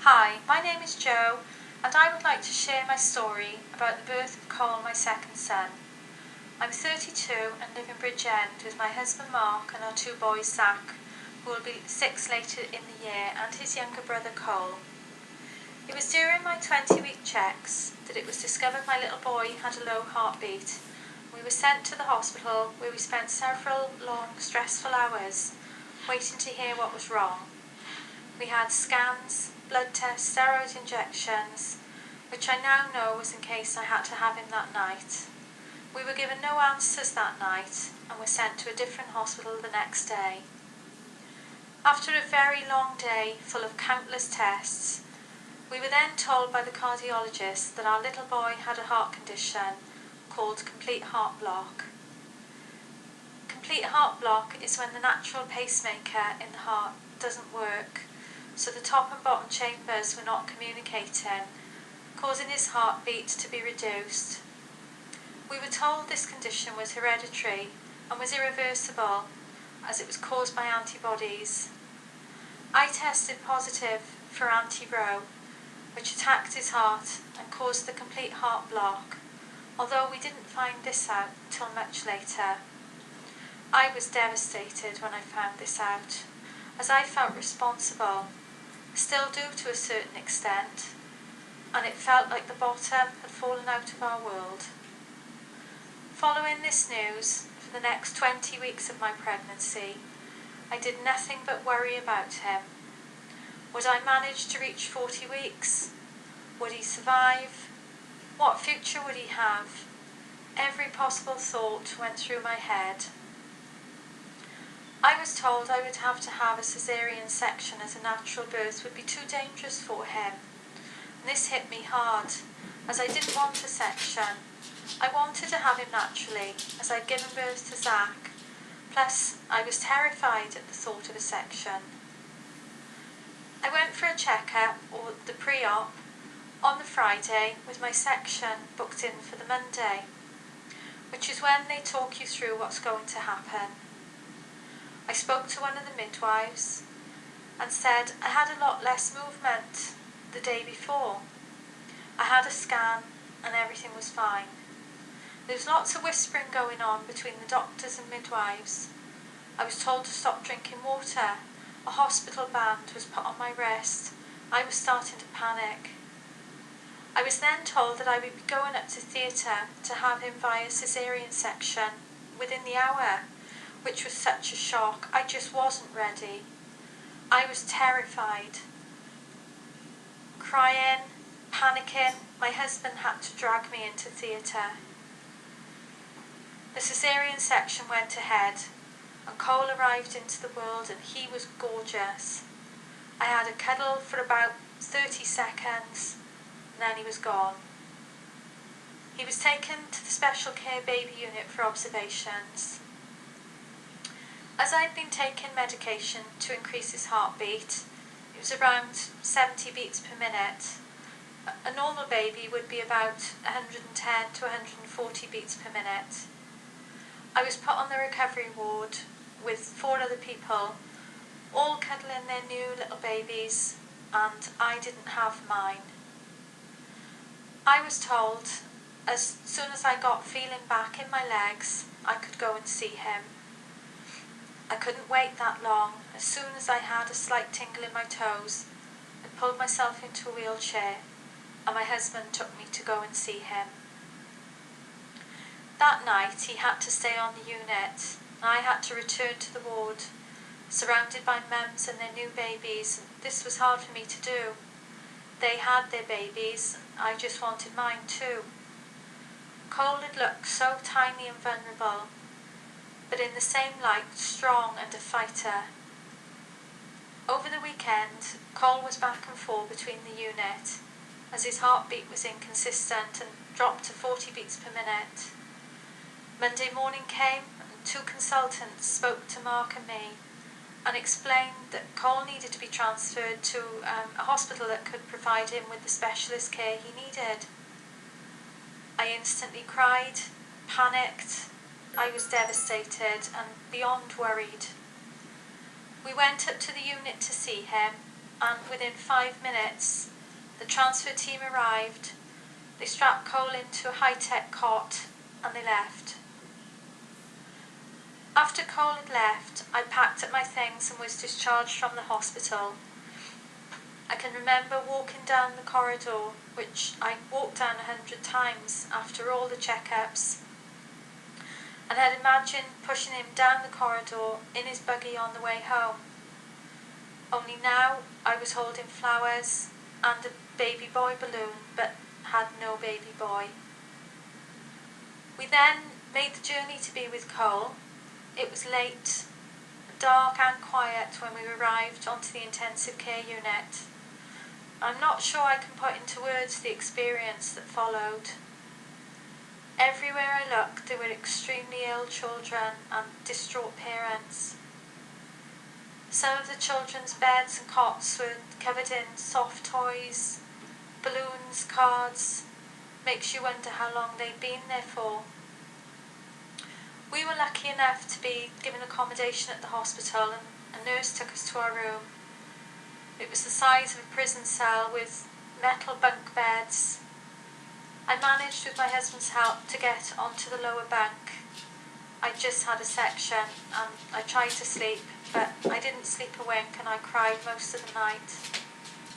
Hi, my name is Jo, and I would like to share my story about the birth of Cole, my second son. I'm 32 and live in Bridgend with my husband Mark and our two boys Zach, who will be 6 later in the year, and his younger brother Cole. It was during my 20-week checks that it was discovered my little boy had a low heartbeat. We were sent to the hospital where we spent several long, stressful hours waiting to hear what was wrong. We had scans, blood tests, steroid injections, which I now know was in case I had to have him that night. We were given no answers that night and were sent to a different hospital the next day. After a very long day full of countless tests, we were then told by the cardiologist that our little boy had a heart condition called complete heart block. Complete heart block is when the natural pacemaker in the heart doesn't work, so the top and bottom chambers were not communicating, causing his heartbeat to be reduced. We were told this condition was hereditary and was irreversible as it was caused by antibodies. I tested positive for anti-Ro, which attacked his heart and caused the complete heart block, although we didn't find this out till much later. I was devastated when I found this out, as I felt responsible, still do to a certain extent, and it felt like the bottom had fallen out of our world. Following this news, for the next 20 weeks of my pregnancy, I did nothing but worry about him. Would I manage to reach 40 weeks? Would he survive? What future would he have? Every possible thought went through my head. I was told I would have to have a caesarean section as a natural birth would be too dangerous for him. And this hit me hard, as I didn't want a section. I wanted to have him naturally, as I'd given birth to Zach. Plus, I was terrified at the thought of a section. I went for a checkup, or the pre-op, on the Friday with my section booked in for the Monday, which is when they talk you through what's going to happen. I spoke to one of the midwives and said I had a lot less movement the day before. I had a scan and everything was fine. There was lots of whispering going on between the doctors and midwives. I was told to stop drinking water. A hospital band was put on my wrist. I was starting to panic. I was then told that I would be going up to theatre to have him via caesarean section within the hour, which was such a shock. I just wasn't ready. I was terrified. Crying, panicking, my husband had to drag me into theatre. The caesarean section went ahead, and Cole arrived into the world, and he was gorgeous. I had a cuddle for about 30 seconds, and then he was gone. He was taken to the special care baby unit for observations. As I'd been taking medication to increase his heartbeat, it was around 70 beats per minute. A normal baby would be about 110 to 140 beats per minute. I was put on the recovery ward with 4 other people, all cuddling their new little babies, and I didn't have mine. I was told as soon as I got feeling back in my legs, I could go and see him. I couldn't wait that long. As soon as I had a slight tingle in my toes, I pulled myself into a wheelchair, and my husband took me to go and see him. That night he had to stay on the unit, and I had to return to the ward, surrounded by mums and their new babies. This was hard for me to do. They had their babies, I just wanted mine too. Cole had looked so tiny and vulnerable, but in the same light strong and a fighter. Over the weekend, Cole was back and forth between the unit, as his heartbeat was inconsistent and dropped to 40 beats per minute. Monday morning came, and 2 consultants spoke to Mark and me and explained that Cole needed to be transferred to a hospital that could provide him with the specialist care he needed. I instantly cried, panicked. I was devastated and beyond worried. We went up to the unit to see him, and within 5 minutes, the transfer team arrived. They strapped Cole into a high-tech cot and they left. After Cole had left, I packed up my things and was discharged from the hospital. I can remember walking down the corridor, which I walked down 100 times after all the checkups, and had imagined pushing him down the corridor in his buggy on the way home. Only now I was holding flowers and a baby boy balloon, but had no baby boy. We then made the journey to be with Cole. It was late, dark and quiet when we arrived onto the intensive care unit. I'm not sure I can put into words the experience that followed. Everywhere I looked, there were extremely ill children and distraught parents. Some of the children's beds and cots were covered in soft toys, balloons, cards. Makes you wonder how long they'd been there for. We were lucky enough to be given accommodation at the hospital, and a nurse took us to our room. It was the size of a prison cell with metal bunk beds. I managed with my husband's help to get onto the lower bunk. I just had a section and I tried to sleep, but I didn't sleep a wink and I cried most of the night.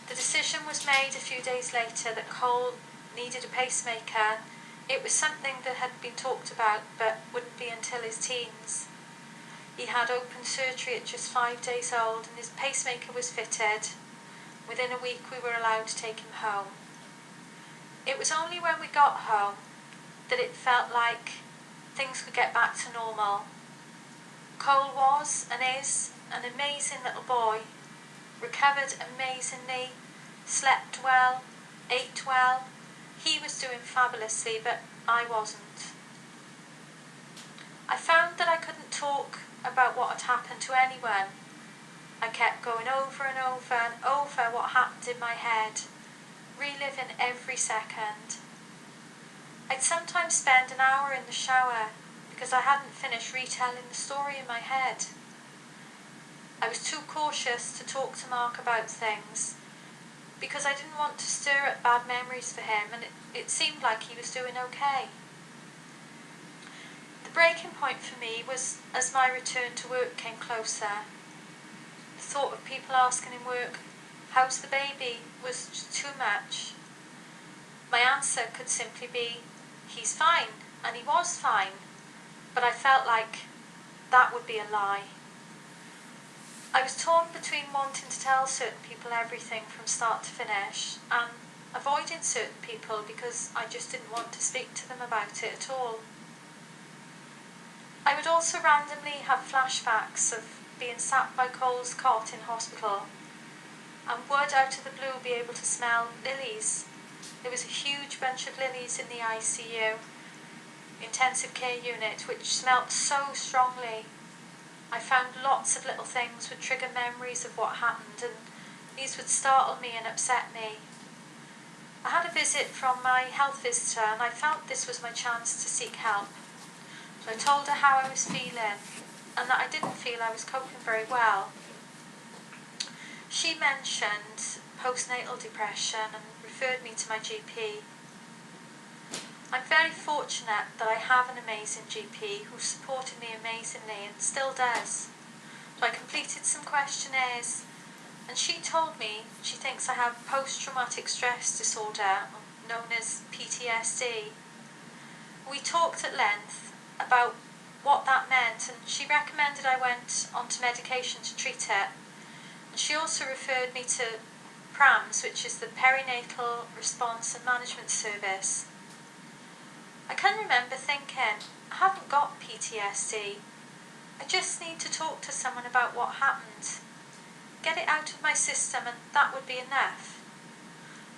The decision was made a few days later that Cole needed a pacemaker. It was something that had been talked about but wouldn't be until his teens. He had open surgery at just 5 days old and his pacemaker was fitted. Within a week we were allowed to take him home. It was only when we got home that it felt like things could get back to normal. Cole was and is an amazing little boy, recovered amazingly, slept well, ate well. He was doing fabulously, but I wasn't. I found that I couldn't talk about what had happened to anyone. I kept going over and over and over what happened in my head, reliving every second. I'd sometimes spend an hour in the shower because I hadn't finished retelling the story in my head. I was too cautious to talk to Mark about things because I didn't want to stir up bad memories for him, and it seemed like he was doing okay. The breaking point for me was as my return to work came closer. The thought of people asking in work, "How's the baby?" was just too much. My answer could simply be, "He's fine," and he was fine, but I felt like that would be a lie. I was torn between wanting to tell certain people everything from start to finish and avoiding certain people because I just didn't want to speak to them about it at all. I would also randomly have flashbacks of being sat by Cole's cot in hospital and would out of the blue be able to smell lilies. There was a huge bunch of lilies in the ICU, intensive care unit, which smelt so strongly. I found lots of little things would trigger memories of what happened, and these would startle me and upset me. I had a visit from my health visitor and I felt this was my chance to seek help. So I told her how I was feeling and that I didn't feel I was coping very well. She mentioned postnatal depression and referred me to my GP. I'm very fortunate that I have an amazing GP who supported me amazingly and still does. So I completed some questionnaires and she told me she thinks I have post-traumatic stress disorder, known as PTSD. We talked at length about what that meant and she recommended I went onto medication to treat it. And she also referred me to PRAMS, which is the Perinatal Response and Management Service. I can remember thinking, I haven't got PTSD. I just need to talk to someone about what happened. Get it out of my system and that would be enough.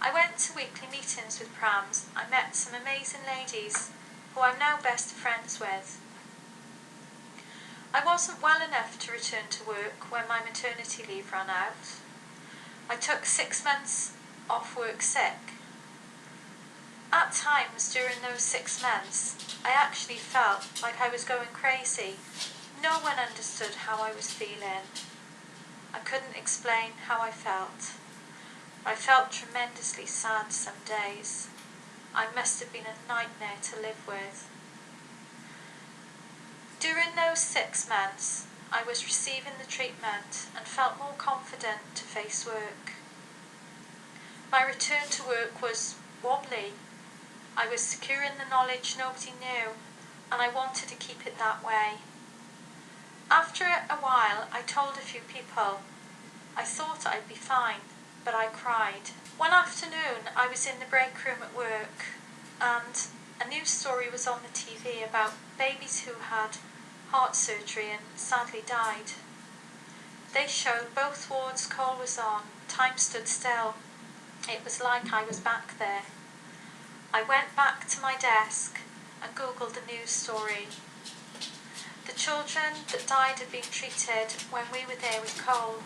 I went to weekly meetings with PRAMS. I met some amazing ladies who I'm now best friends with. I wasn't well enough to return to work when my maternity leave ran out. I took 6 months off work sick. At times during those 6 months, I actually felt like I was going crazy. No one understood how I was feeling. I couldn't explain how I felt. I felt tremendously sad some days. I must have been a nightmare to live with. During those 6 months, I was receiving the treatment and felt more confident to face work. My return to work was wobbly. I was secure in the knowledge nobody knew, and I wanted to keep it that way. After a while, I told a few people. I thought I'd be fine, but I cried. One afternoon, I was in the break room at work, and a news story was on the TV about babies who had heart surgery and sadly died. They showed both wards Cole was on. Time stood still. It was like I was back there. I went back to my desk and googled the news story. The children that died had been treated when we were there with Cole.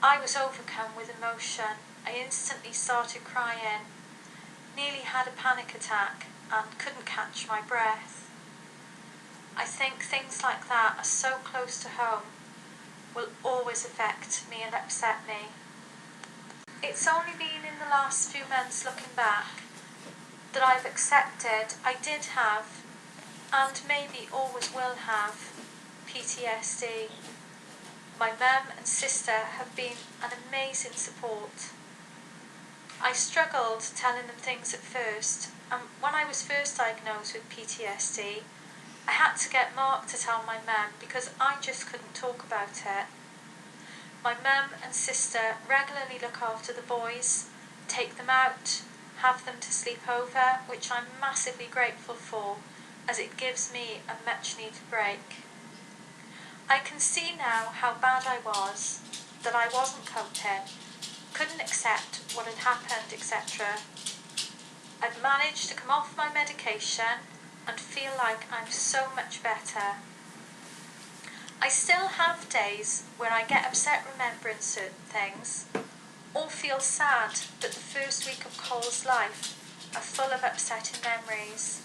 I was overcome with emotion. I instantly started crying, nearly had a panic attack and couldn't catch my breath. I think things like that are so close to home, will always affect me and upset me. It's only been in the last few months, looking back, that I've accepted I did have, and maybe always will have, PTSD. My mum and sister have been an amazing support. I struggled telling them things at first, and when I was first diagnosed with PTSD, I had to get Mark to tell my mum because I just couldn't talk about it. My mum and sister regularly look after the boys, take them out, have them to sleep over, which I'm massively grateful for, as it gives me a much needed break. I can see now how bad I was, that I wasn't coping, couldn't accept what had happened, etc. I've managed to come off my medication and feel like I'm so much better. I still have days where I get upset remembering certain things, or feel sad that the first week of Cole's life are full of upsetting memories.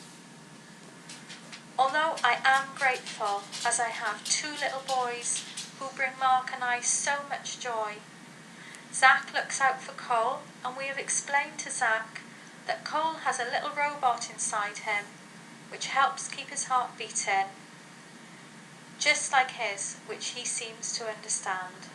Although I am grateful, as I have 2 little boys who bring Mark and I so much joy. Zach looks out for Cole, and we have explained to Zach that Cole has a little robot inside him, which helps keep his heart beating, just like his, which he seems to understand.